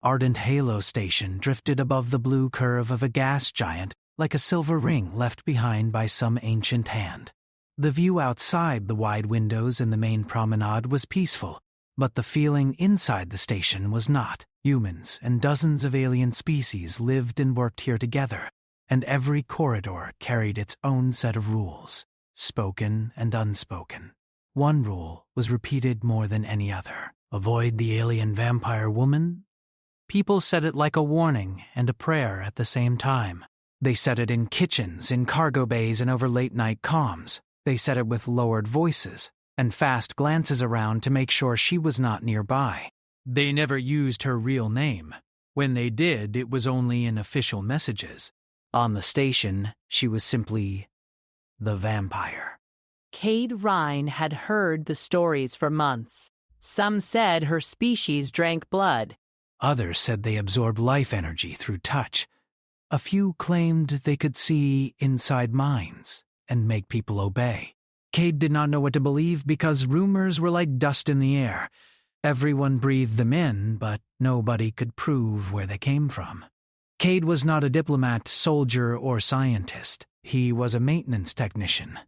Ardent Halo Station drifted above the blue curve of a gas giant like a silver ring left behind by some ancient hand. The view outside the wide windows in the main promenade was peaceful, but the feeling inside the station was not. Humans and dozens of alien species lived and worked here together, and every corridor carried its own set of rules, spoken and unspoken. One rule was repeated more than any other: avoid the alien vampire woman. People said it like a warning and a prayer at the same time. They said it in kitchens, in cargo bays, and over late-night comms. They said it with lowered voices and fast glances around to make sure she was not nearby. They never used her real name. When they did, it was only in official messages. On the station, she was simply the vampire. Cade Rhine had heard the stories for months. Some said her species drank blood. Others said they absorbed life energy through touch. A few claimed they could see inside minds and make people obey. Cade did not know what to believe because rumors were like dust in the air. Everyone breathed them in, but nobody could prove where they came from. Cade was not a diplomat, soldier, or scientist. He was a maintenance technician.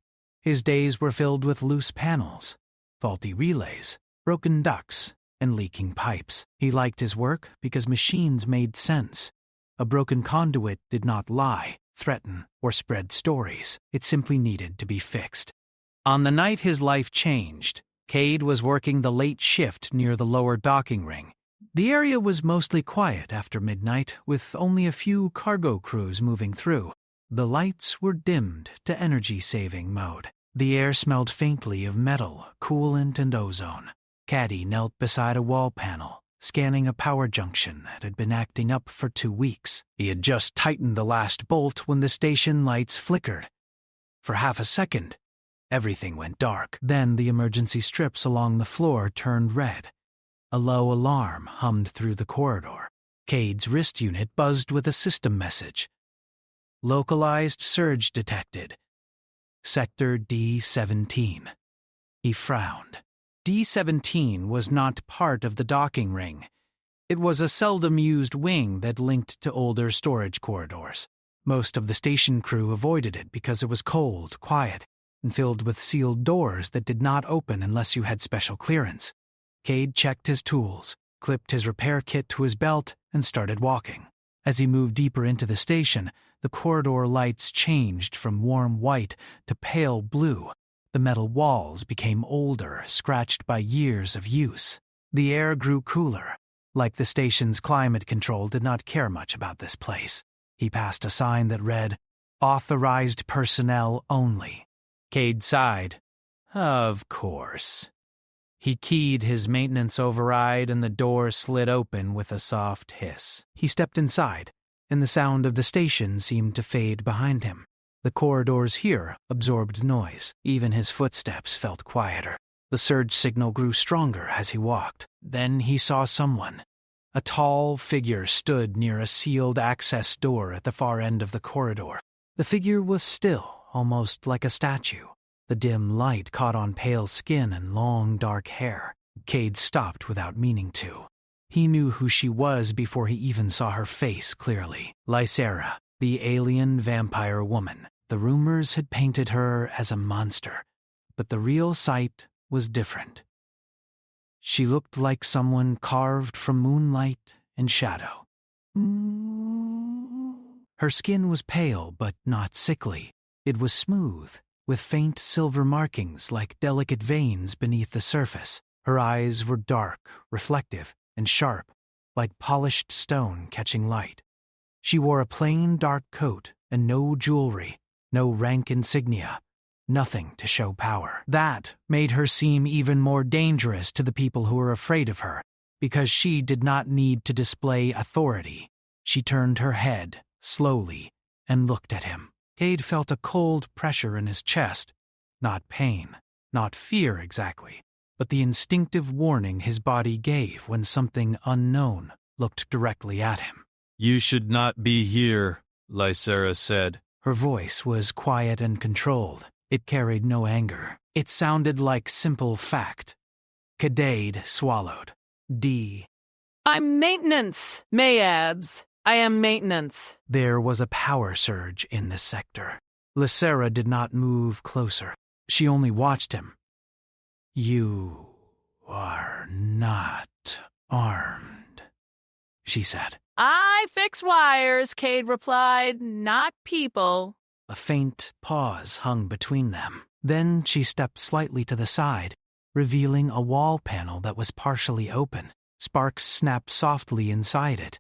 His days were filled with loose panels, faulty relays, broken ducts, and leaking pipes. He liked his work because machines made sense. A broken conduit did not lie, threaten, or spread stories. It simply needed to be fixed. On the night his life changed, Cade was working the late shift near the lower docking ring. The area was mostly quiet after midnight, with only a few cargo crews moving through. The lights were dimmed to energy-saving mode. The air smelled faintly of metal, coolant, and ozone. Caddy knelt beside a wall panel, scanning a power junction that had been acting up for 2 weeks. He had just tightened the last bolt when the station lights flickered. For half a second, everything went dark. Then the emergency strips along the floor turned red. A low alarm hummed through the corridor. Cade's wrist unit buzzed with a system message. Localized surge detected. Sector D-17. He frowned. D-17 was not part of the docking ring. It was a seldom-used wing that linked to older storage corridors. Most of the station crew avoided it because it was cold, quiet, and filled with sealed doors that did not open unless you had special clearance. Cade checked his tools, clipped his repair kit to his belt, and started walking. As he moved deeper into the station, the corridor lights changed from warm white to pale blue. The metal walls became older, scratched by years of use. The air grew cooler, like the station's climate control did not care much about this place. He passed a sign that read, "Authorized personnel only." Cade sighed. Of course. He keyed his maintenance override and the door slid open with a soft hiss. He stepped inside, and the sound of the station seemed to fade behind him. The corridors here absorbed noise. Even his footsteps felt quieter. The surge signal grew stronger as he walked. Then he saw someone. A tall figure stood near a sealed access door at the far end of the corridor. The figure was still, almost like a statue. The dim light caught on pale skin and long, dark hair. Cade stopped without meaning to. He knew who she was before he even saw her face clearly. Lysera, the alien vampire woman. The rumors had painted her as a monster, but the real sight was different. She looked like someone carved from moonlight and shadow. Her skin was pale but not sickly. It was smooth, with faint silver markings like delicate veins beneath the surface. Her eyes were dark, reflective, and sharp, like polished stone catching light. She wore a plain dark coat and no jewelry, no rank insignia, nothing to show power. That made her seem even more dangerous to the people who were afraid of her, because she did not need to display authority. She turned her head, slowly, and looked at him. Cade felt a cold pressure in his chest. Not pain, not fear exactly, but the instinctive warning his body gave when something unknown looked directly at him. "You should not be here," Lysera said. Her voice was quiet and controlled. It carried no anger. It sounded like simple fact. Cade swallowed. D. I'm maintenance, Mayabs. I am maintenance. There was a power surge in this sector. Lysera did not move closer. She only watched him. You are not armed, she said. I fix wires, Cade replied, not people. A faint pause hung between them. Then she stepped slightly to the side, revealing a wall panel that was partially open. Sparks snapped softly inside it,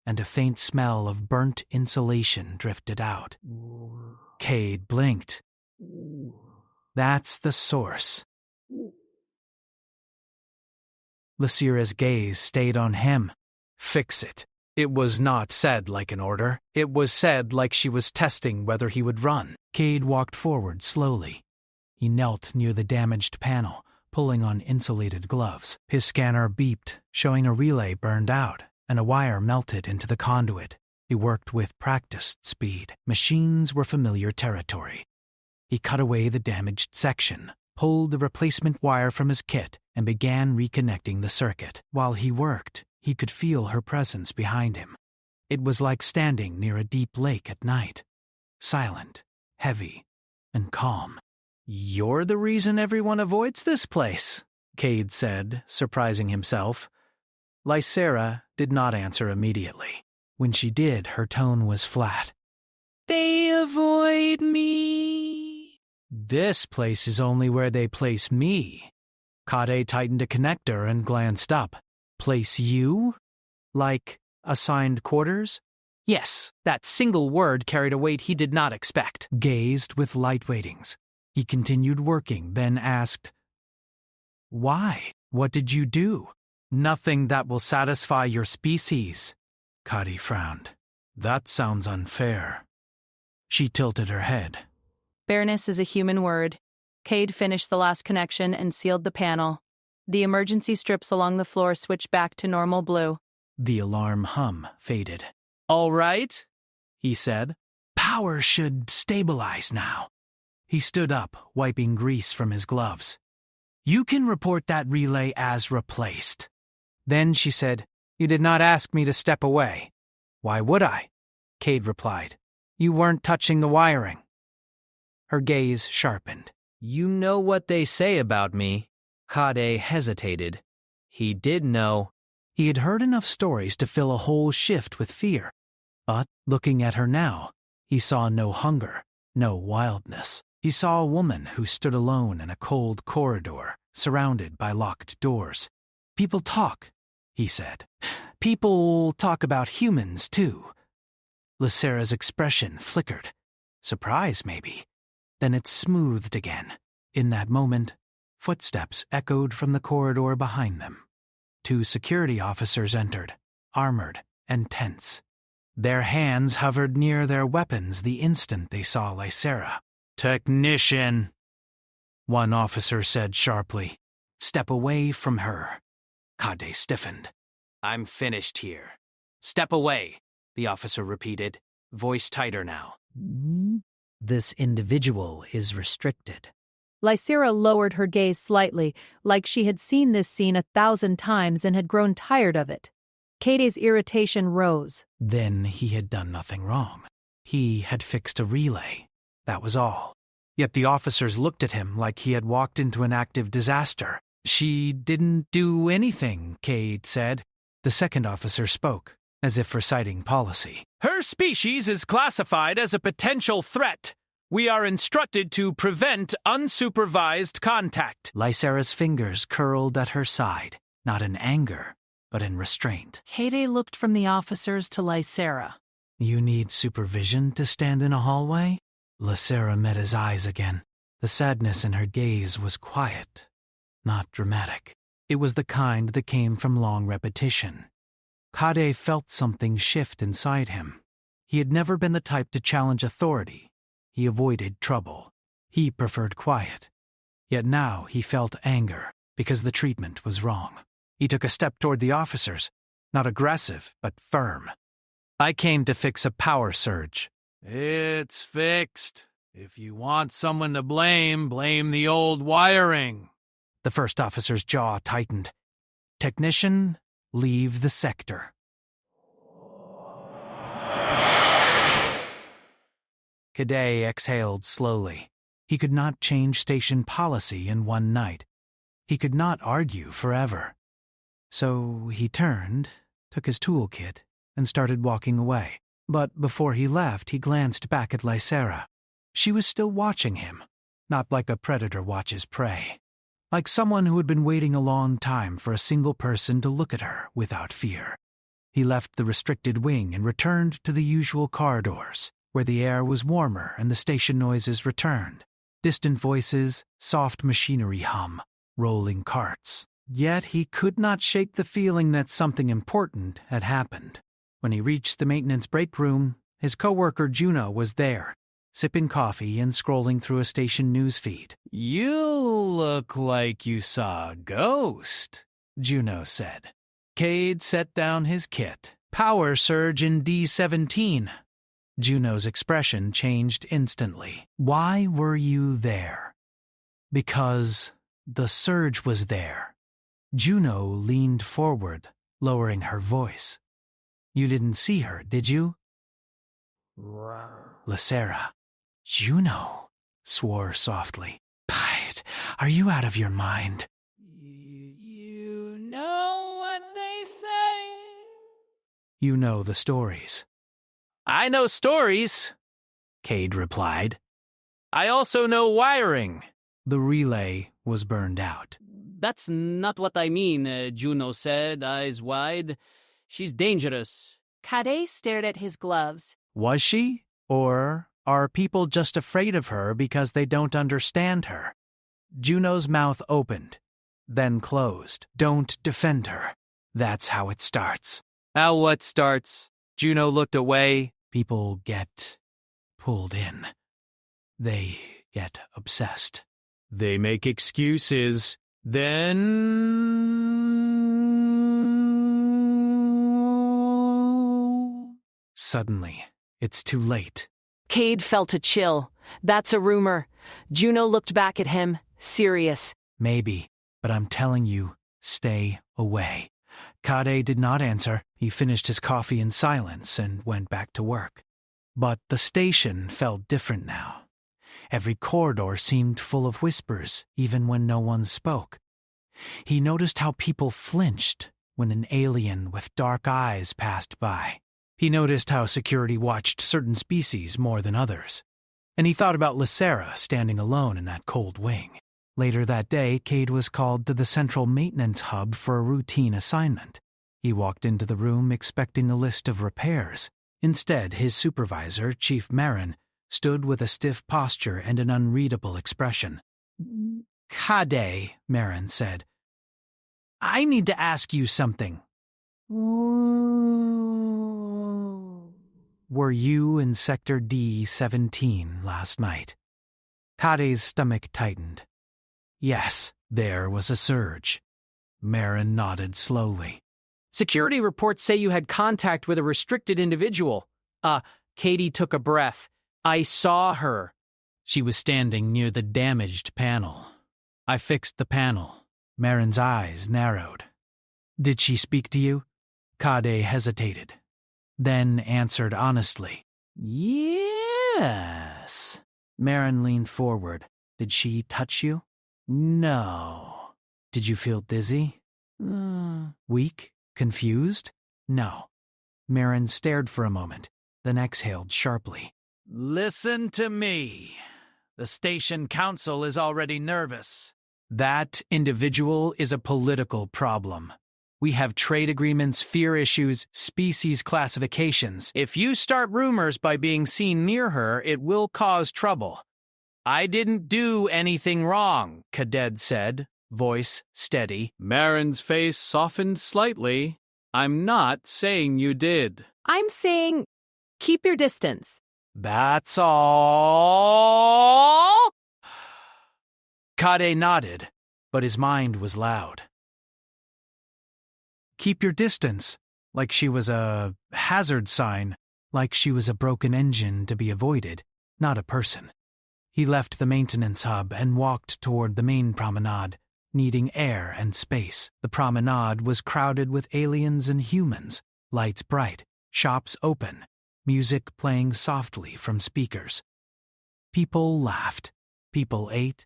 and a faint smell of burnt insulation drifted out. Cade blinked. That's the source. Lysera's gaze stayed on him. Fix it. It was not said like an order. It was said like she was testing whether he would run. Cade walked forward slowly. He knelt near the damaged panel, pulling on insulated gloves. His scanner beeped, showing a relay burned out, and a wire melted into the conduit. He worked with practiced speed. Machines were familiar territory. He cut away the damaged section, pulled the replacement wire from his kit, and began reconnecting the circuit. While he worked, he could feel her presence behind him. It was like standing near a deep lake at night. Silent, heavy, and calm. "You're the reason everyone avoids this place," Cade said, surprising himself. Lysera did not answer immediately. When she did, her tone was flat. They avoid me. This place is only where they place me. Kade tightened a connector and glanced up. Place you? Like assigned quarters? Yes, that single word carried a weight he did not expect. Gazed with light weightings. He continued working, then asked, "Why? What did you do?" "Nothing that will satisfy your species." Kade frowned. "That sounds unfair." She tilted her head. Fairness is a human word. Cade finished the last connection and sealed the panel. The emergency strips along the floor switched back to normal blue. The alarm hum faded. "All right," he said. "Power should stabilize now." He stood up, wiping grease from his gloves. "You can report that relay as replaced." Then she said, "You did not ask me to step away." "Why would I?" Cade replied. "You weren't touching the wiring." Her gaze sharpened. "You know what they say about me." Kade hesitated. He did know. He had heard enough stories to fill a whole shift with fear. But, looking at her now, he saw no hunger, no wildness. He saw a woman who stood alone in a cold corridor, surrounded by locked doors. "People talk," he said. "People talk about humans, too." Lysera's expression flickered. Surprise, maybe. Then it smoothed again. In that moment, footsteps echoed from the corridor behind them. 2 security officers entered, armored and tense. Their hands hovered near their weapons the instant they saw Lysera. "Technician," one officer said sharply. "Step away from her." Kade stiffened. "I'm finished here." "Step away," the officer repeated, voice tighter now. "This individual is restricted." Lysera lowered her gaze slightly, like she had seen this scene 1,000 times and had grown tired of it. Cade's irritation rose. Then he had done nothing wrong. He had fixed a relay. That was all. Yet the officers looked at him like he had walked into an active disaster. "She didn't do anything," Cade said. The second officer spoke, as if reciting policy. "Her species is classified as a potential threat. We are instructed to prevent unsupervised contact." Lysera's fingers curled at her side, not in anger, but in restraint. Cade looked from the officers to Lysera. "You need supervision to stand in a hallway?" Lysera met his eyes again. The sadness in her gaze was quiet, not dramatic. It was the kind that came from long repetition. Kade felt something shift inside him. He had never been the type to challenge authority. He avoided trouble. He preferred quiet. Yet now he felt anger because the treatment was wrong. He took a step toward the officers, not aggressive, but firm. "I came to fix a power surge." "It's fixed. If you want someone to blame, blame the old wiring." The first officer's jaw tightened. "Technician, leave the sector. Cadet exhaled slowly. He could not change station policy in one night. He could not argue forever. So he turned, took his toolkit, and started walking away. But before he left, he glanced back at Lysera. She was still watching him, not like a predator watches prey. Like someone who had been waiting a long time for a single person to look at her without fear. He left the restricted wing and returned to the usual corridors, where the air was warmer and the station noises returned. Distant voices, soft machinery hum, rolling carts. Yet he could not shake the feeling that something important had happened. When he reached the maintenance break room, his coworker Juno was there, sipping coffee and scrolling through a station newsfeed. You look like you saw a ghost, Juno said. Cade set down his kit. Power surge in D17. Juno's expression changed instantly. Why were you there? Because the surge was there. Juno leaned forward, lowering her voice. You didn't see her, did you? Lysera. Juno, swore softly. Pite, are you out of your mind? You know what they say. You know the stories. I know stories, Cade replied. I also know wiring. The relay was burned out. That's not what I mean, Juno said, eyes wide. She's dangerous. Cadet stared at his gloves. Was she? Or are people just afraid of her because they don't understand her? Juno's mouth opened, then closed. Don't defend her. That's how it starts. How what starts? Juno looked away. People get pulled in. They get obsessed. They make excuses. Then... Suddenly, it's too late. Cade felt a chill. That's a rumor. Juno looked back at him, serious. Maybe, but I'm telling you, stay away. Cade did not answer. He finished his coffee in silence and went back to work. But the station felt different now. Every corridor seemed full of whispers, even when no one spoke. He noticed how people flinched when an alien with dark eyes passed by. He noticed how security watched certain species more than others. And he thought about Lysera standing alone in that cold wing. Later that day, Cade was called to the central maintenance hub for a routine assignment. He walked into the room expecting a list of repairs. Instead, his supervisor, Chief Marin, stood with a stiff posture and an unreadable expression. Cade, Marin said. I need to ask you something. Were you in Sector D17 last night? Cade's stomach tightened. Yes, there was a surge. Marin nodded slowly. Security reports say you had contact with a restricted individual. Katie took a breath. I saw her. She was standing near the damaged panel. I fixed the panel. Marin's eyes narrowed. Did she speak to you? Cade hesitated, then answered honestly. Yes. Marin leaned forward. Did she touch you? No. Did you feel dizzy? Weak? Confused? No. Marin stared for a moment, then exhaled sharply. Listen to me. The station council is already nervous. That individual is a political problem. We have trade agreements, fear issues, species classifications. If you start rumors by being seen near her, it will cause trouble. I didn't do anything wrong, Cadet said, voice steady. Marin's face softened slightly. I'm not saying you did. I'm saying, keep your distance. That's all. Cade nodded, but his mind was loud. Keep your distance, like she was a hazard sign, like she was a broken engine to be avoided, not a person. He left the maintenance hub and walked toward the main promenade, needing air and space. The promenade was crowded with aliens and humans, lights bright, shops open, music playing softly from speakers. People laughed, people ate,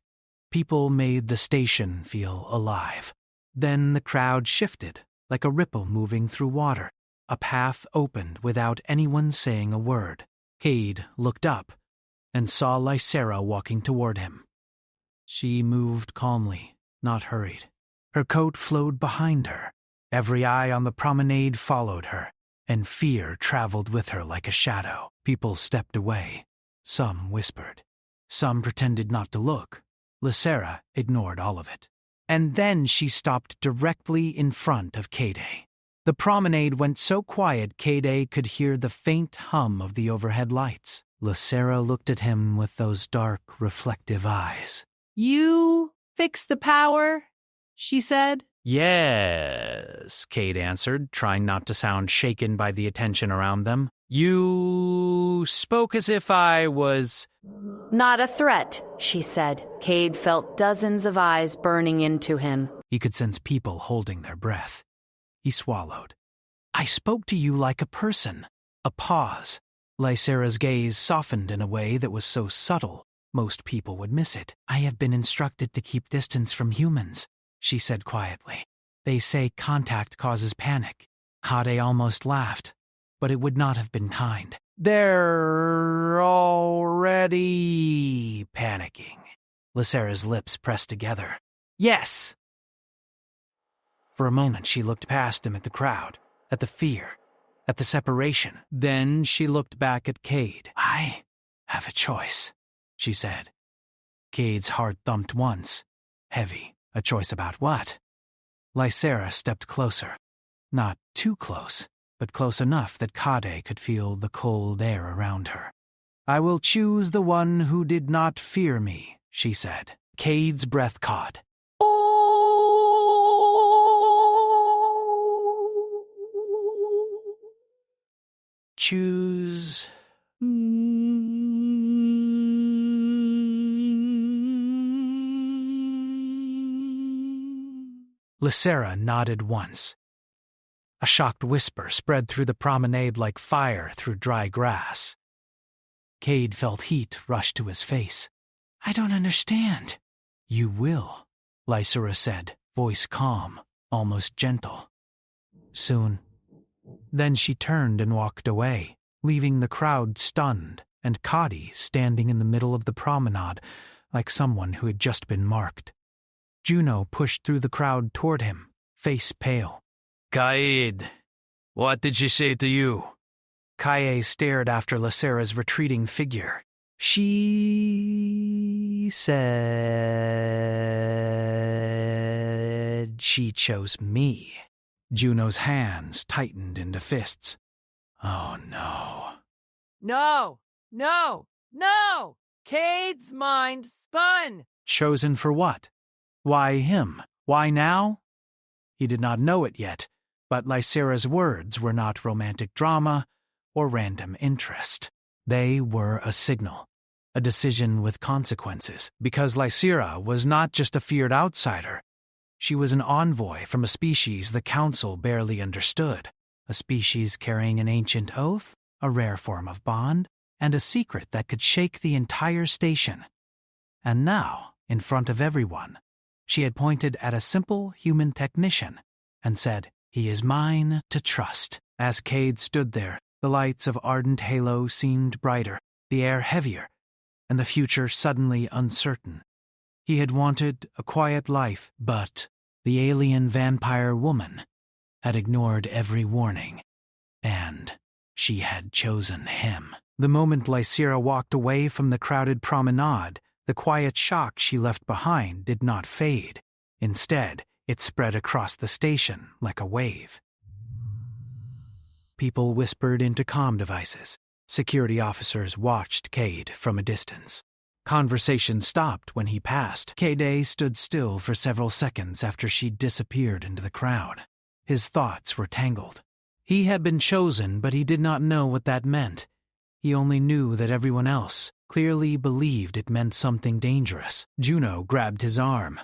people made the station feel alive. Then the crowd shifted, like a ripple moving through water. A path opened without anyone saying a word. Cade looked up and saw Lysera walking toward him. She moved calmly, not hurried. Her coat flowed behind her. Every eye on the promenade followed her, and fear traveled with her like a shadow. People stepped away. Some whispered. Some pretended not to look. Lysera ignored all of it. And then she stopped directly in front of Cade. The promenade went so quiet Cade could hear the faint hum of the overhead lights. Lysera looked at him with those dark, reflective eyes. "You fix the power?" she said. Yes, Cade answered, trying not to sound shaken by the attention around them. You spoke as if I was... "Not a threat," she said. Cade felt dozens of eyes burning into him. He could sense people holding their breath. He swallowed. I spoke to you like a person. A pause. Lysera's gaze softened in a way that was so subtle, most people would miss it. I have been instructed to keep distance from humans, she said quietly. They say contact causes panic. Cade almost laughed, but it would not have been kind. They're already panicking. Lysera's lips pressed together. Yes. For a moment she looked past him at the crowd, at the fear, at the separation. Then she looked back at Cade. I have a choice, she said. Cade's heart thumped once. Heavy. A choice about what? Lysera stepped closer. Not too close, but close enough that Cade could feel the cold air around her. I will choose the one who did not fear me, she said. Cade's breath caught. Choose... Lysera nodded once. A shocked whisper spread through the promenade like fire through dry grass. Cade felt heat rush to his face. I don't understand. You will, Lysera said, voice calm, almost gentle. Soon. Then she turned and walked away, leaving the crowd stunned and Cade standing in the middle of the promenade like someone who had just been marked. Juno pushed through the crowd toward him, face pale. Cade, what did she say to you? Kaye stared after Lysera's retreating figure. She said she chose me. Juno's hands tightened into fists. Oh no. No! No! No! Cade's mind spun! Chosen for what? Why him? Why now? He did not know it yet, but Lysera's words were not romantic drama or random interest. They were a signal, a decision with consequences, because Lysera was not just a feared outsider. She was an envoy from a species the Council barely understood, a species carrying an ancient oath, a rare form of bond, and a secret that could shake the entire station. And now, in front of everyone, she had pointed at a simple human technician and said, He is mine to trust. As Cade stood there, the lights of ardent halo seemed brighter, the air heavier, and the future suddenly uncertain. He had wanted a quiet life, but the alien vampire woman had ignored every warning, and she had chosen him. The moment Lysera walked away from the crowded promenade, the quiet shock she left behind did not fade. Instead, it spread across the station like a wave. People whispered into comm devices. Security officers watched Cade from a distance. Conversation stopped when he passed. Cade stood still for several seconds after she disappeared into the crowd. His thoughts were tangled. He had been chosen, but he did not know what that meant. He only knew that everyone else clearly believed it meant something dangerous. Juno grabbed his arm.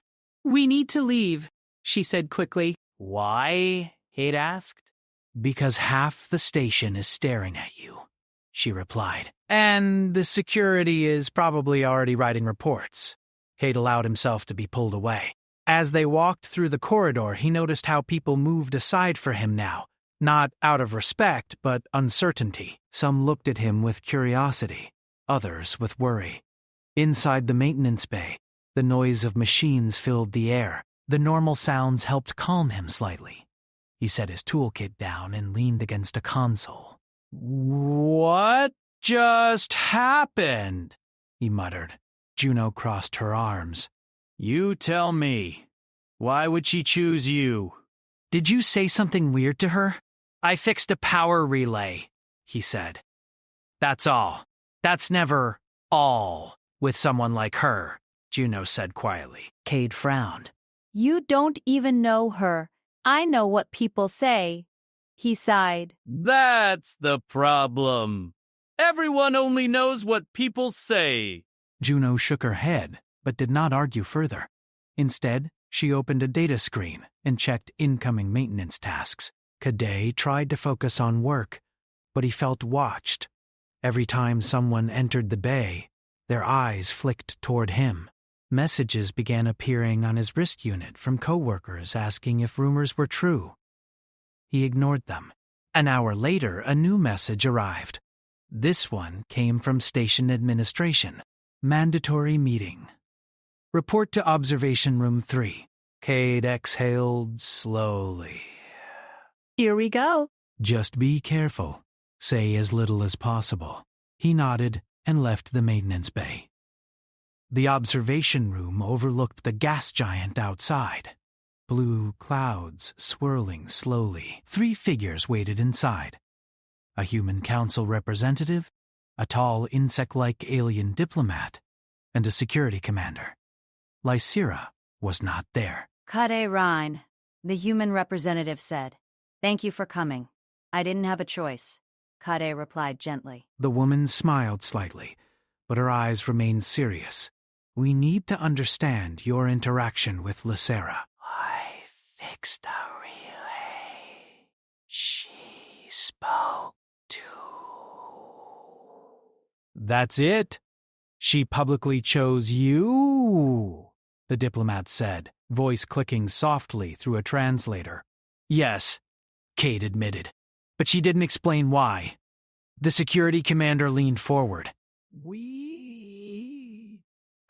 We need to leave, she said quickly. Why? Kate asked. Because half the station is staring at you, she replied. And the security is probably already writing reports. Cade allowed himself to be pulled away. As they walked through the corridor, he noticed how people moved aside for him now, not out of respect, but uncertainty. Some looked at him with curiosity, others with worry. Inside the maintenance bay, the noise of machines filled the air. The normal sounds helped calm him slightly. He set his toolkit down and leaned against a console. What just happened? He muttered. Juno crossed her arms. You tell me. Why would she choose you? Did you say something weird to her? I fixed a power relay, he said. That's all. That's never all with someone like her, Juno said quietly. Cade frowned. You don't even know her. I know what people say. He sighed. That's the problem. Everyone only knows what people say. Juno shook her head, but did not argue further. Instead, she opened a data screen and checked incoming maintenance tasks. Cadet tried to focus on work, but he felt watched. Every time someone entered the bay, their eyes flicked toward him. Messages began appearing on his wrist unit from coworkers asking if rumors were true. He ignored them. An hour later, a new message arrived. This one came from station administration. Mandatory meeting. Report to Observation Room 3. Cade exhaled slowly. Here we go. Just be careful. Say as little as possible. He nodded and left the maintenance bay. The observation room overlooked the gas giant outside. Blue clouds swirling slowly. 3 figures waited inside. A human council representative, a tall insect-like alien diplomat, and a security commander. Lysira was not there. Kade Rhine, the human representative said. Thank you for coming. I didn't have a choice. Kade replied gently. The woman smiled slightly, but her eyes remained serious. We need to understand your interaction with Lysira. I fixed a relay. She spoke to... That's it? She publicly chose you, the diplomat said, voice clicking softly through a translator. Yes, Cade admitted, but she didn't explain why. The security commander leaned forward.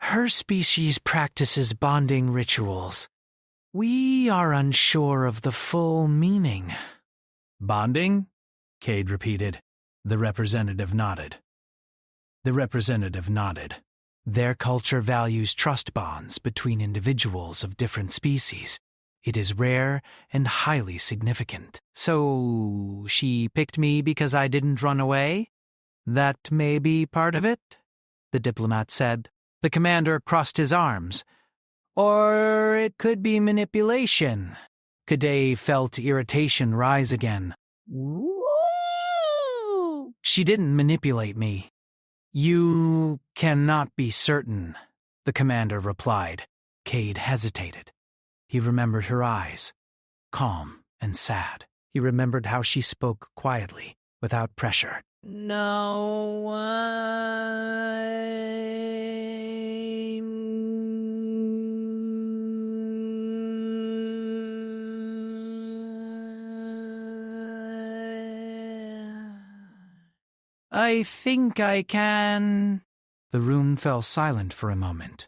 Her species practices bonding rituals. We are unsure of the full meaning. Bonding? Cade repeated. The representative nodded. Their culture values trust bonds between individuals of different species. It is rare and highly significant. So she picked me because I didn't run away? That may be part of it, the diplomat said. The commander crossed his arms. Or it could be manipulation. Cadet felt irritation rise again. Woo! She didn't manipulate me. You cannot be certain, the commander replied. Cade hesitated. He remembered her eyes, calm and sad. He remembered how she spoke quietly, without pressure. No, I think I can... The room fell silent for a moment.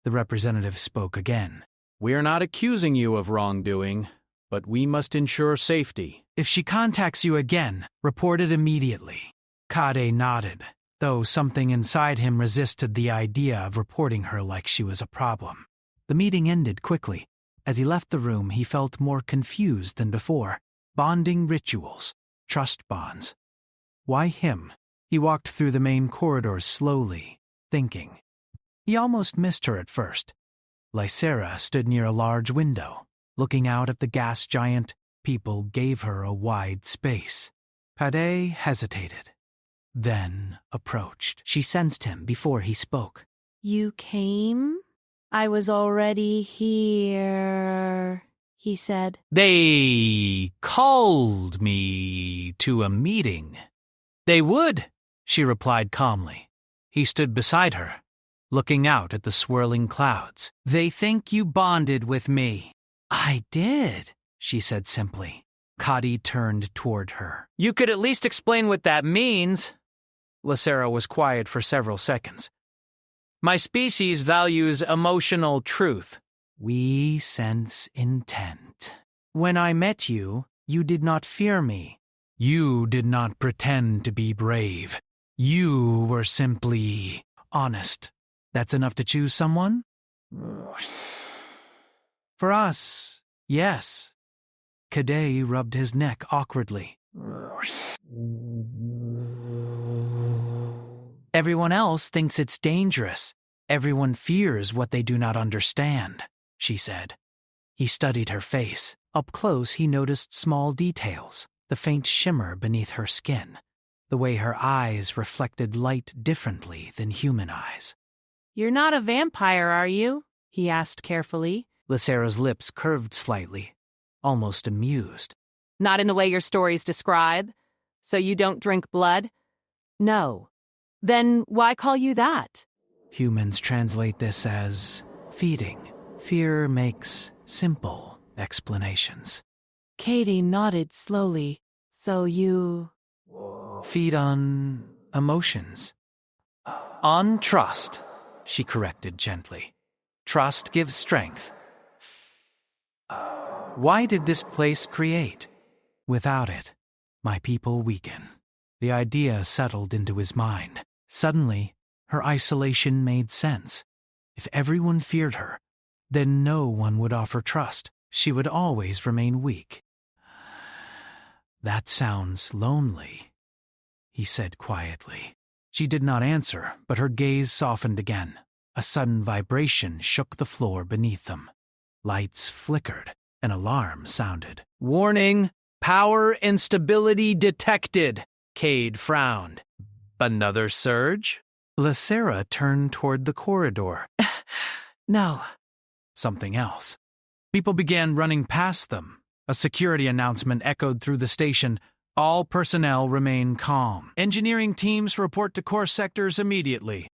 The representative spoke again. We are not accusing you of wrongdoing, but we must ensure safety. If she contacts you again, report it immediately. Kade nodded, though something inside him resisted the idea of reporting her like she was a problem. The meeting ended quickly. As he left the room, he felt more confused than before. Bonding rituals, trust bonds. Why him? He walked through the main corridors slowly, thinking. He almost missed her at first. Lysira stood near a large window. Looking out at the gas giant, people gave her a wide space. Kade hesitated, then approached. She sensed him before he spoke. You came? I was already here, he said. They called me to a meeting. They would, she replied calmly. He stood beside her, looking out at the swirling clouds. They think you bonded with me. I did, she said simply. Kadi turned toward her. You could at least explain what that means. Lacera was quiet for several seconds. My species values emotional truth. We sense intent. When I met you, you did not fear me. You did not pretend to be brave. You were simply honest. That's enough to choose someone? For us, yes. Kadei rubbed his neck awkwardly. Everyone else thinks it's dangerous. Everyone fears what they do not understand, she said. He studied her face. Up close, he noticed small details, the faint shimmer beneath her skin, the way her eyes reflected light differently than human eyes. You're not a vampire, are you? He asked carefully. Lacera's lips curved slightly, almost amused. Not in the way your stories describe. So you don't drink blood? No. Then why call you that? Humans translate this as feeding. Fear makes simple explanations. Katie nodded slowly. So you... Feed on emotions. On trust, she corrected gently. Trust gives strength. Why did this place create? Without it, my people weaken. The idea settled into his mind. Suddenly, her isolation made sense. If everyone feared her, then no one would offer trust. She would always remain weak. That sounds lonely, he said quietly. She did not answer, but her gaze softened again. A sudden vibration shook the floor beneath them. Lights flickered. An alarm sounded. Warning! Power instability detected! Cade frowned. Another surge? Lacera turned toward the corridor. No. Something else. People began running past them. A security announcement echoed through the station. All personnel remain calm. Engineering teams report to core sectors immediately.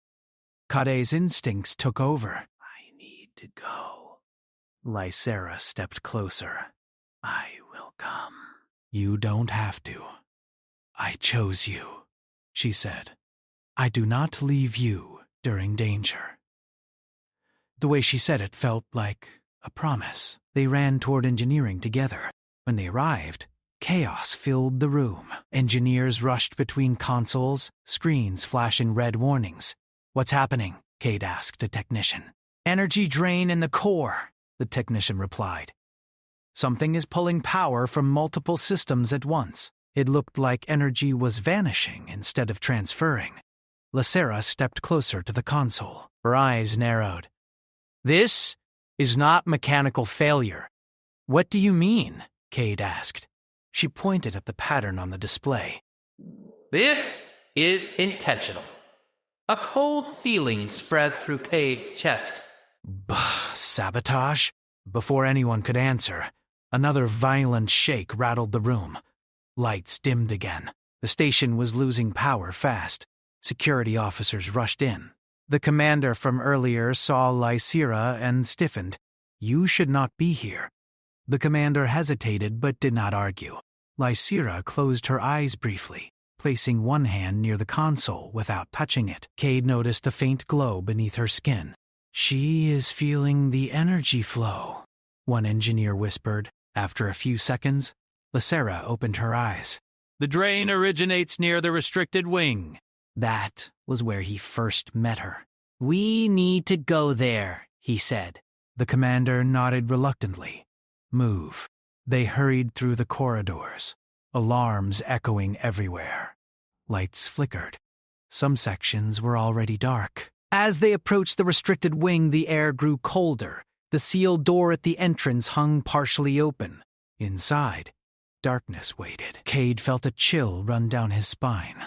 Kadei's instincts took over. I need to go. Lysera stepped closer. I will come. You don't have to. I chose you, she said. I do not leave you during danger. The way she said it felt like a promise. They ran toward engineering together. When they arrived, chaos filled the room. Engineers rushed between consoles, screens flashing red warnings. What's happening? Cade asked a technician. Energy drain in the core, the technician replied. Something is pulling power from multiple systems at once. It looked like energy was vanishing instead of transferring. Lacera stepped closer to the console. Her eyes narrowed. This is not mechanical failure. What do you mean? Cade asked. She pointed at the pattern on the display. This is intentional. A cold feeling spread through Cade's chest. Sabotage? Before anyone could answer, another violent shake rattled the room. Lights dimmed again. The station was losing power fast. Security officers rushed in. The commander from earlier saw Lysera and stiffened. You should not be here. The commander hesitated but did not argue. Lysera closed her eyes briefly, placing one hand near the console without touching it. Cade noticed a faint glow beneath her skin. She is feeling the energy flow, one engineer whispered. After a few seconds, Lacera opened her eyes. The drain originates near the restricted wing. That was where he first met her. We need to go there, he said. The commander nodded reluctantly. Move. They hurried through the corridors, alarms echoing everywhere. Lights flickered. Some sections were already dark. As they approached the restricted wing, the air grew colder. The sealed door at the entrance hung partially open. Inside, darkness waited. Cade felt a chill run down his spine.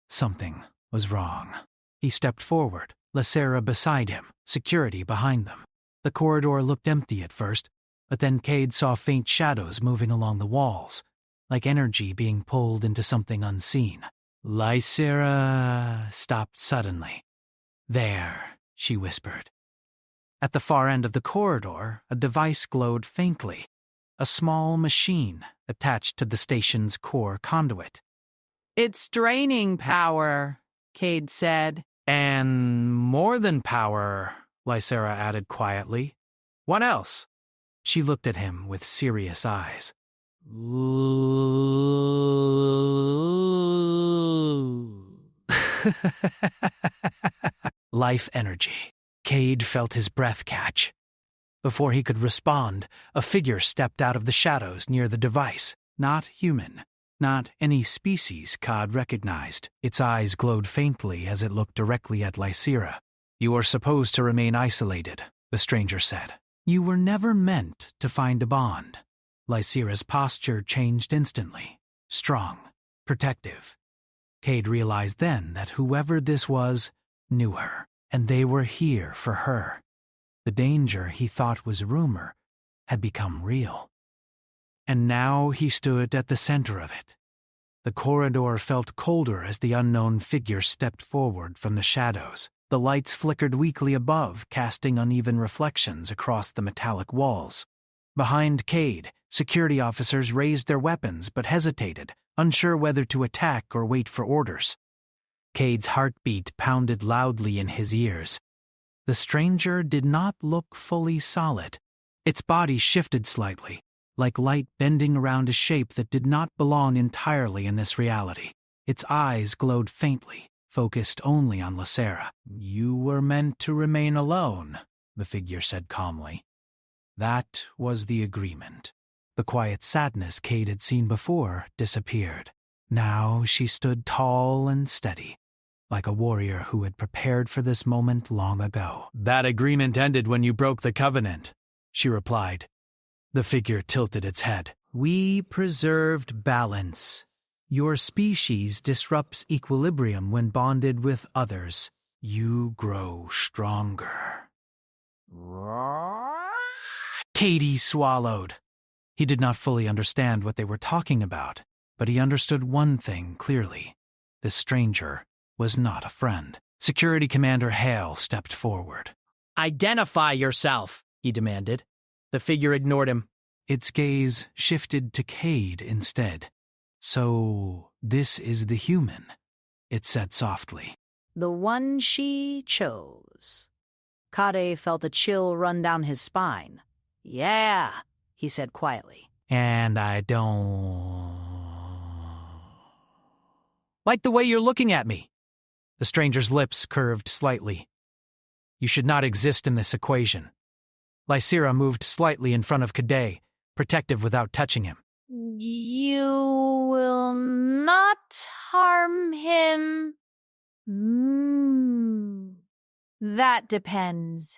Something was wrong. He stepped forward. Lacera beside him, security behind them. The corridor looked empty at first, but then Cade saw faint shadows moving along the walls, like energy being pulled into something unseen. Lacera stopped suddenly. "There," she whispered. At the far end of the corridor, a device glowed faintly, a small machine attached to the station's core conduit. It's draining power, Cade said. And more than power, Lysera added quietly. What else? She looked at him with serious eyes. Life energy. Cade felt his breath catch. Before he could respond, a figure stepped out of the shadows near the device. Not human. Not any species Cade recognized. Its eyes glowed faintly as it looked directly at Lysera. "You are supposed to remain isolated," the stranger said. "You were never meant to find a bond." Lysera's posture changed instantly. Strong. Protective. Cade realized then that whoever this was knew her, and they were here for her. The danger he thought was rumor had become real. And now he stood at the center of it. The corridor felt colder as the unknown figure stepped forward from the shadows. The lights flickered weakly above, casting uneven reflections across the metallic walls. Behind Cade, security officers raised their weapons but hesitated, unsure whether to attack or wait for orders. Cade's heartbeat pounded loudly in his ears. The stranger did not look fully solid. Its body shifted slightly, like light bending around a shape that did not belong entirely in this reality. Its eyes glowed faintly, focused only on Lysera. "You were meant to remain alone," the figure said calmly. That was the agreement. The quiet sadness Cade had seen before disappeared. Now she stood tall and steady, like a warrior who had prepared for this moment long ago. "That agreement ended when you broke the covenant," she replied. The figure tilted its head. "We preserved balance. Your species disrupts equilibrium when bonded with others. You grow stronger." Cade swallowed. He did not fully understand what they were talking about, but he understood one thing clearly. This stranger was not a friend. Security Commander Hale stepped forward. "Identify yourself," he demanded. The figure ignored him. Its gaze shifted to Cade instead. "So, this is the human," it said softly. The one she chose. Cade felt a chill run down his spine. "Yeah," he said quietly. "And I don't like the way you're looking at me." The stranger's lips curved slightly. "You should not exist in this equation." Lysera moved slightly in front of Cade, protective without touching him. "You will not harm him." That depends,"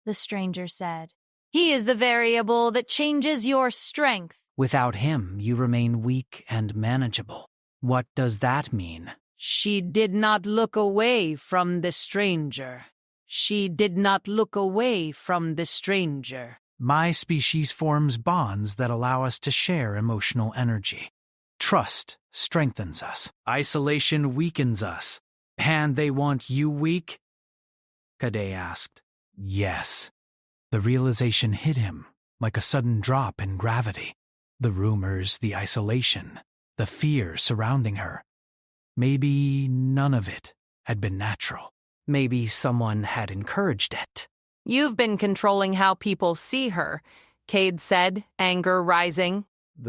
the stranger said. "He is the variable that changes your strength." "Without him, you remain weak and manageable. What does that mean?" She did not look away from the stranger. She did not look away from the stranger. "My species forms bonds that allow us to share emotional energy. Trust strengthens us. Isolation weakens us. And they want you weak?" Cade asked. "Yes." The realization hit him like a sudden drop in gravity. The rumors, the isolation, the fear surrounding her. Maybe none of it had been natural. Maybe someone had encouraged it. "You've been controlling how people see her," Cade said, anger rising. The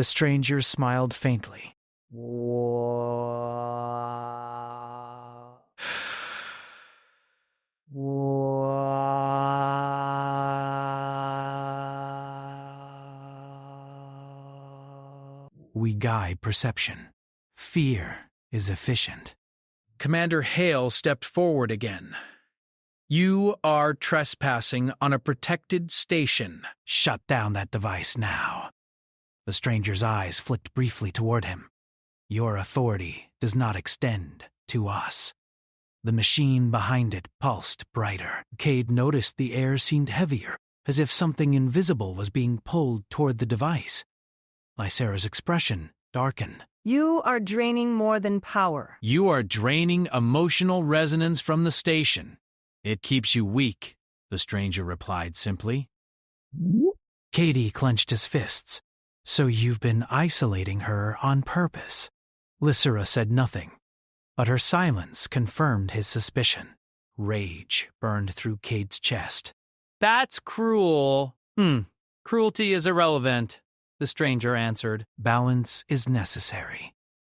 stranger smiled faintly. We guide perception. Fear is efficient. Commander Hale stepped forward again. "You are trespassing on a protected station. Shut down that device now." The stranger's eyes flicked briefly toward him. Your authority does not extend to us. The machine behind it pulsed brighter. Cade noticed the air seemed heavier, as if something invisible was being pulled toward the device. Lysera's expression darkened. You are draining more than power. You are draining emotional resonance from the station. It keeps you weak, the stranger replied simply. Cade clenched his fists. So you've been isolating her on purpose. Lysera said nothing, but her silence confirmed his suspicion. Rage burned through Cade's chest. That's cruel. Cruelty is irrelevant, the stranger answered. Balance is necessary.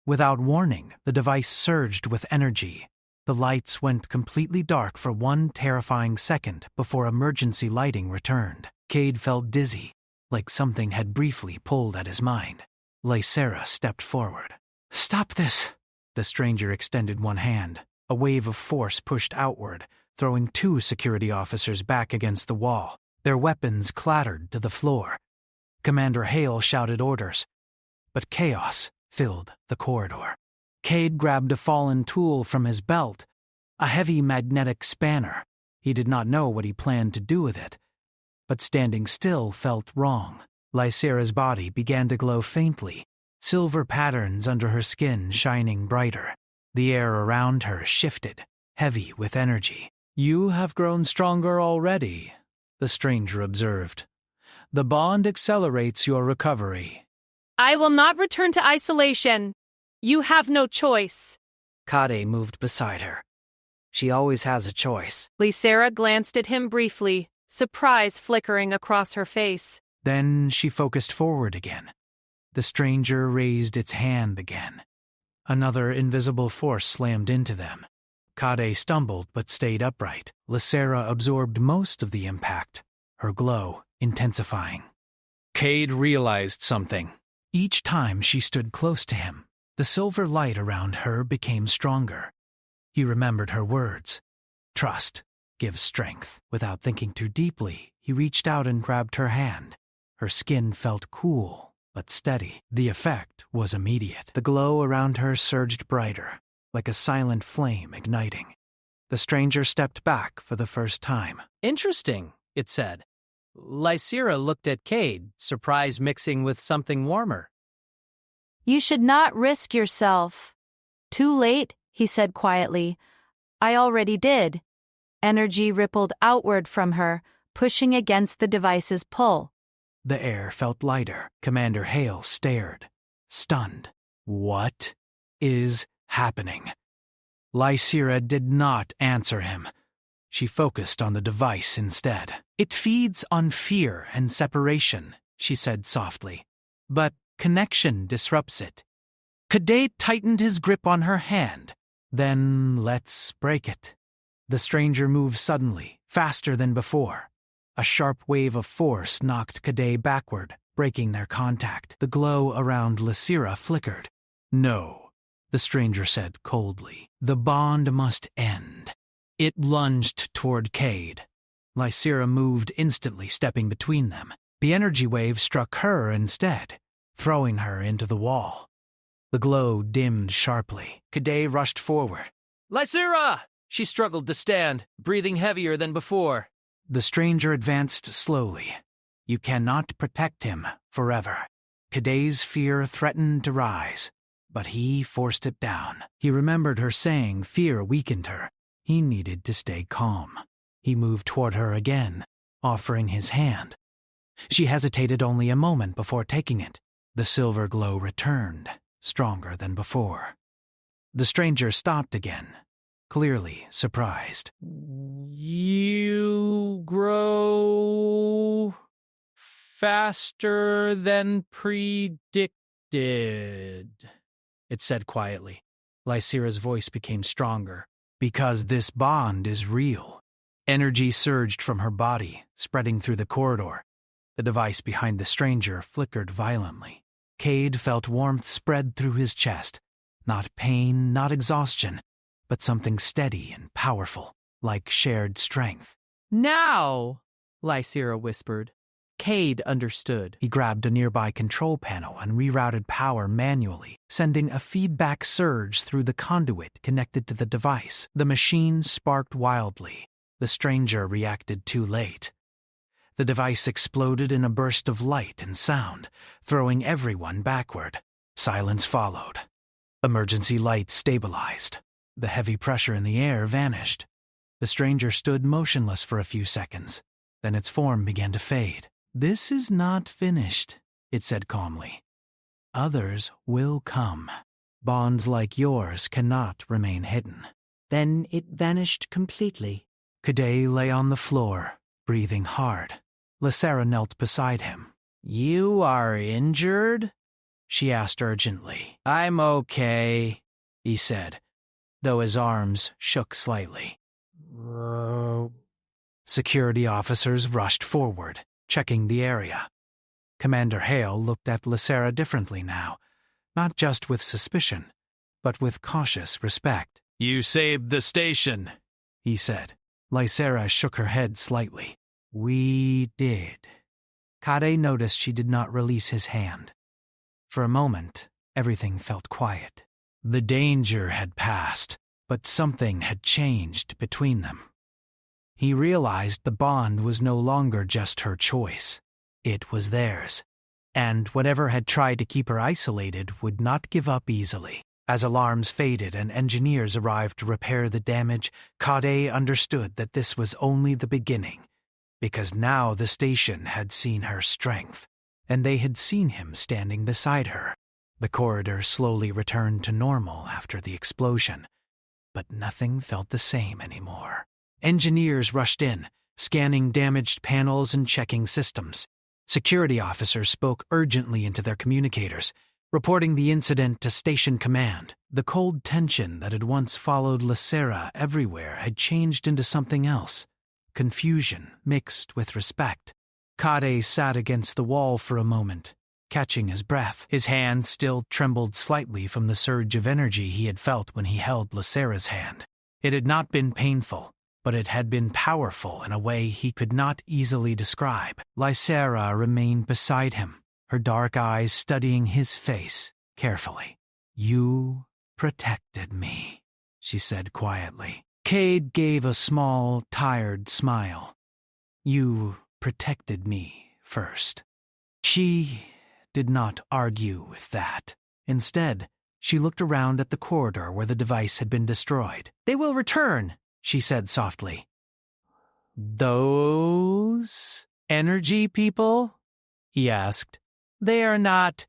Without warning, the device surged with energy. The lights went completely dark for one terrifying second before emergency lighting returned. Cade felt dizzy, like something had briefly pulled at his mind. Lysera stepped forward. "Stop this!" The stranger extended one hand. A wave of force pushed outward, throwing 2 security officers back against the wall. Their weapons clattered to the floor. Commander Hale shouted orders, but chaos filled the corridor. Cade grabbed a fallen tool from his belt, a heavy magnetic spanner. He did not know what he planned to do with it, but standing still felt wrong. Lysera's body began to glow faintly, silver patterns under her skin shining brighter. The air around her shifted, heavy with energy. You have grown stronger already, the stranger observed. The bond accelerates your recovery. I will not return to isolation. You have no choice. Kade moved beside her. She always has a choice. Lysera glanced at him briefly, surprise flickering across her face. Then she focused forward again. The stranger raised its hand again. Another invisible force slammed into them. Kade stumbled but stayed upright. Lysera absorbed most of the impact, her glow intensifying. Cade realized something. Each time she stood close to him, the silver light around her became stronger. He remembered her words. Trust gives strength. Without thinking too deeply, he reached out and grabbed her hand. Her skin felt cool, but steady. The effect was immediate. The glow around her surged brighter, like a silent flame igniting. The stranger stepped back for the first time. Interesting, it said. Lysera looked at Cade, surprise mixing with something warmer. You should not risk yourself. Too late, he said quietly. I already did. Energy rippled outward from her, pushing against the device's pull. The air felt lighter. Commander Hale stared, stunned. What is happening? Lysera did not answer him. She focused on the device instead. It feeds on fear and separation, she said softly. But connection disrupts it. Kade tightened his grip on her hand. Then let's break it. The stranger moved suddenly, faster than before. A sharp wave of force knocked Kade backward, breaking their contact. The glow around Lysera flickered. No, the stranger said coldly. The bond must end. It lunged toward Cade. Lysera moved instantly, stepping between them. The energy wave struck her instead, throwing her into the wall. The glow dimmed sharply. Kade rushed forward. Lysera! She struggled to stand, breathing heavier than before. The stranger advanced slowly. You cannot protect him forever. Kade's fear threatened to rise, but he forced it down. He remembered her saying fear weakened her. He needed to stay calm. He moved toward her again, offering his hand. She hesitated only a moment before taking it. The silver glow returned, stronger than before. The stranger stopped again, clearly surprised. You grow faster than predicted, it said quietly. Lysera's voice became stronger. Because this bond is real. Energy surged from her body, spreading through the corridor. The device behind the stranger flickered violently. Cade felt warmth spread through his chest. Not pain, not exhaustion, but something steady and powerful, like shared strength. Now, Lysera whispered, Cade understood. He grabbed a nearby control panel and rerouted power manually, sending a feedback surge through the conduit connected to the device. The machine sparked wildly. The stranger reacted too late. The device exploded in a burst of light and sound, throwing everyone backward. Silence followed. Emergency lights stabilized. The heavy pressure in the air vanished. The stranger stood motionless for a few seconds. Then its form began to fade. "This is not finished," it said calmly. "Others will come. Bonds like yours cannot remain hidden." Then it vanished completely. Cadet lay on the floor, breathing hard. Lysera knelt beside him. "You are injured?" she asked urgently. "I'm okay," he said, though his arms shook slightly. Security officers rushed forward, checking the area. Commander Hale looked at Lysera differently now, not just with suspicion, but with cautious respect. "You saved the station," he said. Lysera shook her head slightly. "We did." Kade noticed she did not release his hand. For a moment, everything felt quiet. The danger had passed, but something had changed between them. He realized the bond was no longer just her choice. It was theirs, and whatever had tried to keep her isolated would not give up easily. As alarms faded and engineers arrived to repair the damage, Kade understood that this was only the beginning, because now the station had seen her strength, and they had seen him standing beside her. The corridor slowly returned to normal after the explosion, but nothing felt the same anymore. Engineers rushed in, scanning damaged panels and checking systems. Security officers spoke urgently into their communicators, reporting the incident to Station Command. The cold tension that had once followed Lysera everywhere had changed into something else, confusion mixed with respect. Kade sat against the wall for a moment, catching his breath. His hands still trembled slightly from the surge of energy he had felt when he held Lysera's hand. It had not been painful, but it had been powerful in a way he could not easily describe. Lysera remained beside him, her dark eyes studying his face carefully. "You protected me," she said quietly. Cade gave a small, tired smile. "You protected me first." She did not argue with that. Instead, she looked around at the corridor where the device had been destroyed. "They will return," she said softly. "Those energy people?" he asked. "They are not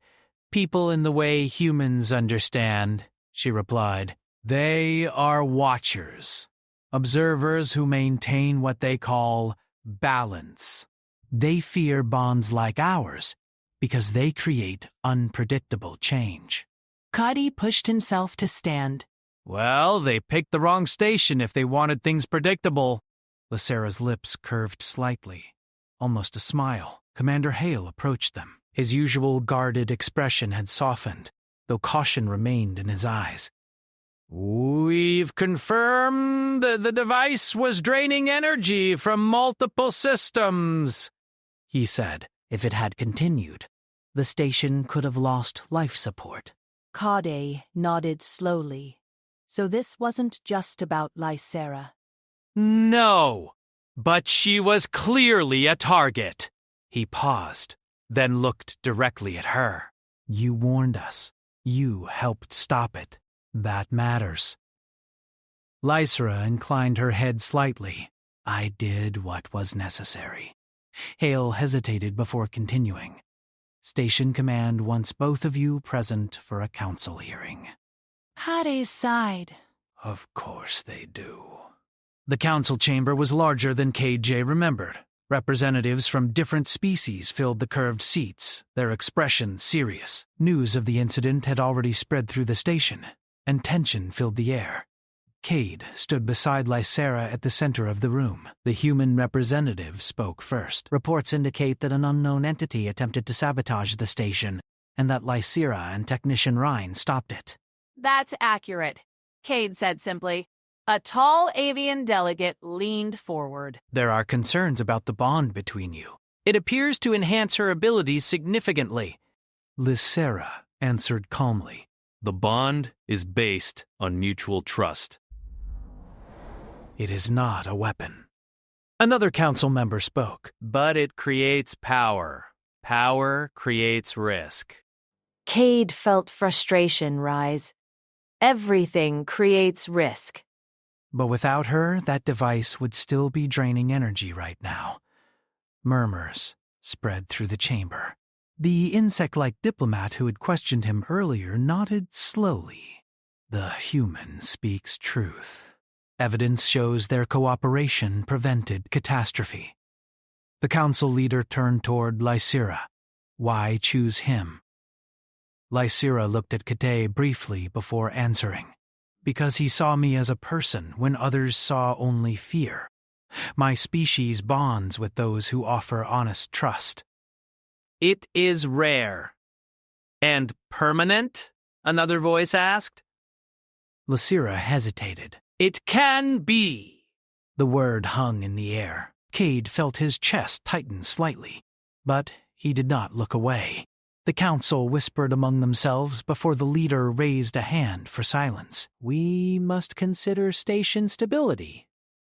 people in the way humans understand," she replied. "They are watchers, observers who maintain what they call balance. They fear bonds like ours because they create unpredictable change." Kade pushed himself to stand. "Well, they picked the wrong station if they wanted things predictable." Lysera's lips curved slightly, almost a smile. Commander Hale approached them. His usual guarded expression had softened, though caution remained in his eyes. "We've confirmed the device was draining energy from multiple systems," he said. If it had continued, the station could have lost life support. Kade nodded slowly. So this wasn't just about Lysera. "No, but she was clearly a target." He paused, then looked directly at her. "You warned us. You helped stop it. That matters." Lysera inclined her head slightly. "I did what was necessary." Hale hesitated before continuing. "Station Command wants both of you present for a council hearing." Kade sighed. "Of course they do." The council chamber was larger than KJ remembered. Representatives from different species filled the curved seats, their expressions serious. News of the incident had already spread through the station, and tension filled the air. Cade stood beside Lysera at the center of the room. The human representative spoke first. "Reports indicate that an unknown entity attempted to sabotage the station, and that Lysera and Technician Rhine stopped it." That's accurate, Cade said simply. A tall avian delegate leaned forward. "There are concerns about the bond between you. It appears to enhance her abilities significantly. Lysera answered calmly. The bond is based on mutual trust. It is not a weapon. Another council member spoke. But it creates power. Power creates risk. Cade felt frustration rise. Everything creates risk. But without her, that device would still be draining energy right now. Murmurs spread through the chamber. The insect-like diplomat who had questioned him earlier nodded slowly. The human speaks truth. Evidence shows their cooperation prevented catastrophe. The council leader turned toward Lysera. Why choose him? Lysera looked at Kate briefly before answering. Because he saw me as a person when others saw only fear. My species bonds with those who offer honest trust. It is rare. And permanent? Another voice asked. Lysera hesitated. It can be. The word hung in the air. Cade felt his chest tighten slightly, but he did not look away. The council whispered among themselves before the leader raised a hand for silence. We must consider station stability,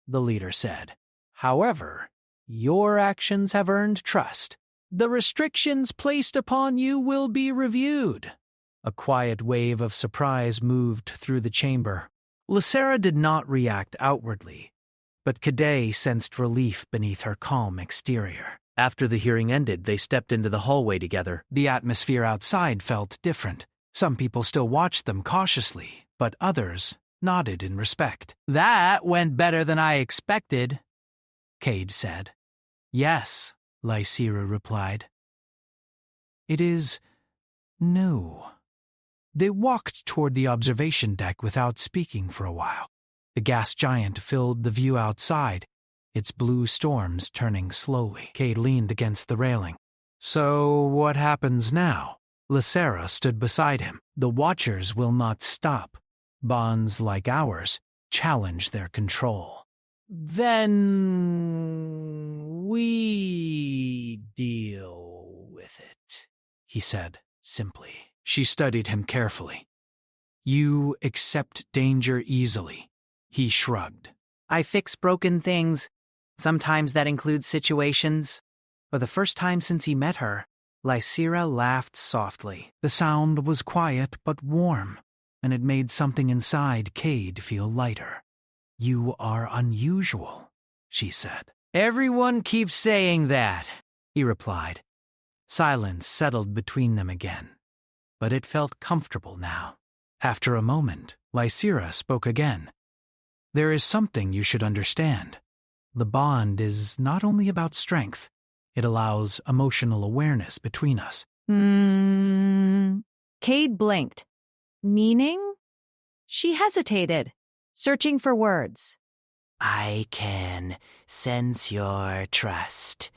the leader said. However, your actions have earned trust. The restrictions placed upon you will be reviewed. A quiet wave of surprise moved through the chamber. Lysera did not react outwardly, but Kade sensed relief beneath her calm exterior. After the hearing ended, they stepped into the hallway together. The atmosphere outside felt different. Some people still watched them cautiously, but others nodded in respect. That went better than I expected, Cade said. Yes, Lysera replied. It is new. They walked toward the observation deck without speaking for a while. The gas giant filled the view outside, its blue storms turning slowly. Cade leaned against the railing. So what happens now? Lysera stood beside him. The Watchers will not stop. Bonds like ours challenge their control. Then we deal with it, he said simply. She studied him carefully. You accept danger easily. He shrugged. I fix broken things. Sometimes that includes situations. For the first time since he met her, Lysera laughed softly. The sound was quiet but warm, and it made something inside Cade feel lighter. You are unusual, she said. Everyone keeps saying that, he replied. Silence settled between them again, but it felt comfortable now. After a moment, Lysera spoke again. There is something you should understand. The bond is not only about strength, it allows emotional awareness between us. Cade blinked. Meaning? She hesitated, searching for words. I can sense your trust,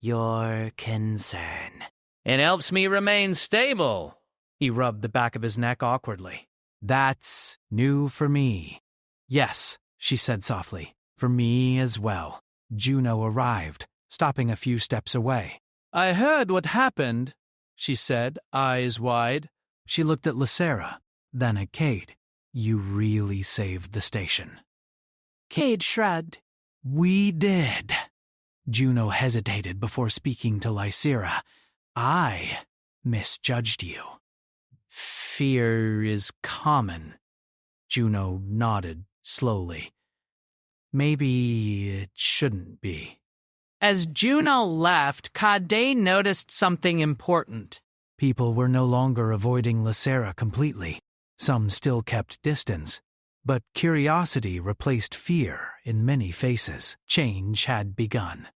your concern. It helps me remain stable. He rubbed the back of his neck awkwardly. That's new for me. Yes, she said softly. For me as well. Juno arrived, stopping a few steps away. I heard what happened, she said, eyes wide. She looked at Lysera, then at Cade. You really saved the station. Cade shrugged. We did. Juno hesitated before speaking to Lysera. I misjudged you. Fear is common. Juno nodded slowly. Maybe it shouldn't be. As Juno left, Kade noticed something important. People were no longer avoiding Lysera completely. Some still kept distance. But curiosity replaced fear in many faces. Change had begun.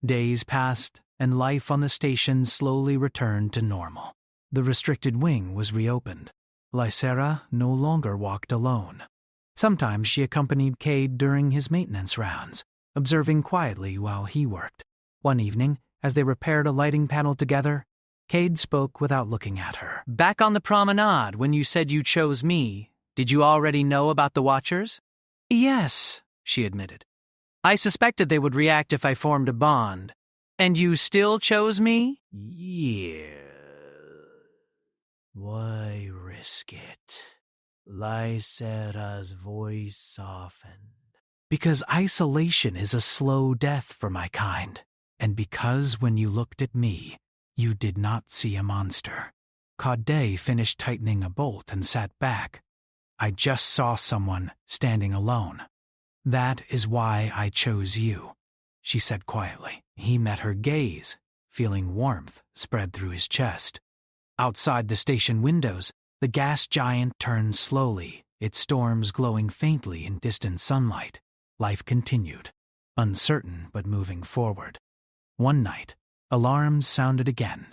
Days passed, and life on the station slowly returned to normal. The restricted wing was reopened. Lysera no longer walked alone. Sometimes she accompanied Cade during his maintenance rounds, observing quietly while he worked. One evening, as they repaired a lighting panel together, Cade spoke without looking at her. Back on the promenade, when you said you chose me, did you already know about the Watchers? Yes, she admitted. I suspected they would react if I formed a bond. And you still chose me? Yeah. Why risk it? Lysera's voice softened. Because isolation is a slow death for my kind, and because when you looked at me, you did not see a monster. Cadet finished tightening a bolt and sat back. I just saw someone standing alone. That is why I chose you, she said quietly. He met her gaze, feeling warmth spread through his chest. Outside the station windows, the gas giant turned slowly, its storms glowing faintly in distant sunlight. Life continued, uncertain but moving forward. One night, alarms sounded again.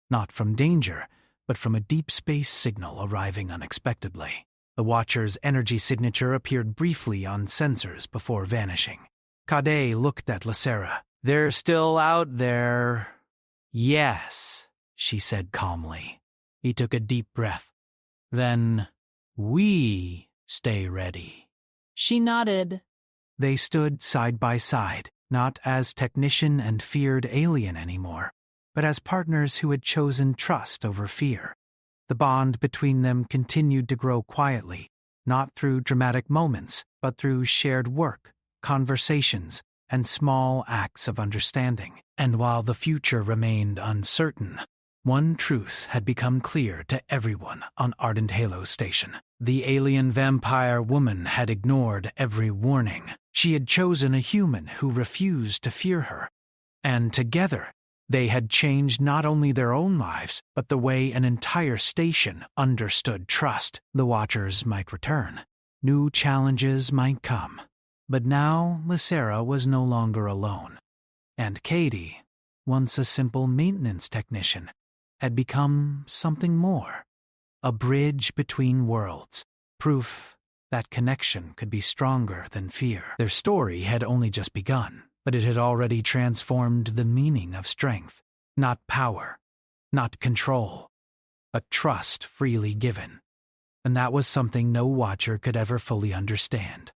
Not from danger, but from a deep space signal arriving unexpectedly. The Watcher's energy signature appeared briefly on sensors before vanishing. Cadet looked at Lysera. They're still out there. Yes, she said calmly. He took a deep breath. Then, we stay ready. She nodded. They stood side by side, not as technician and feared alien anymore, but as partners who had chosen trust over fear. The bond between them continued to grow quietly, not through dramatic moments, but through shared work, conversations, and small acts of understanding. And while the future remained uncertain, one truth had become clear to everyone on Ardent Halo Station. The alien vampire woman had ignored every warning. She had chosen a human who refused to fear her. And together, they had changed not only their own lives, but the way an entire station understood trust. The Watchers might return. New challenges might come. But now Lysera was no longer alone. And Katie, once a simple maintenance technician, had become something more. A bridge between worlds. Proof that connection could be stronger than fear. Their story had only just begun, but it had already transformed the meaning of strength. Not power, not control, but trust freely given. And that was something no Watcher could ever fully understand.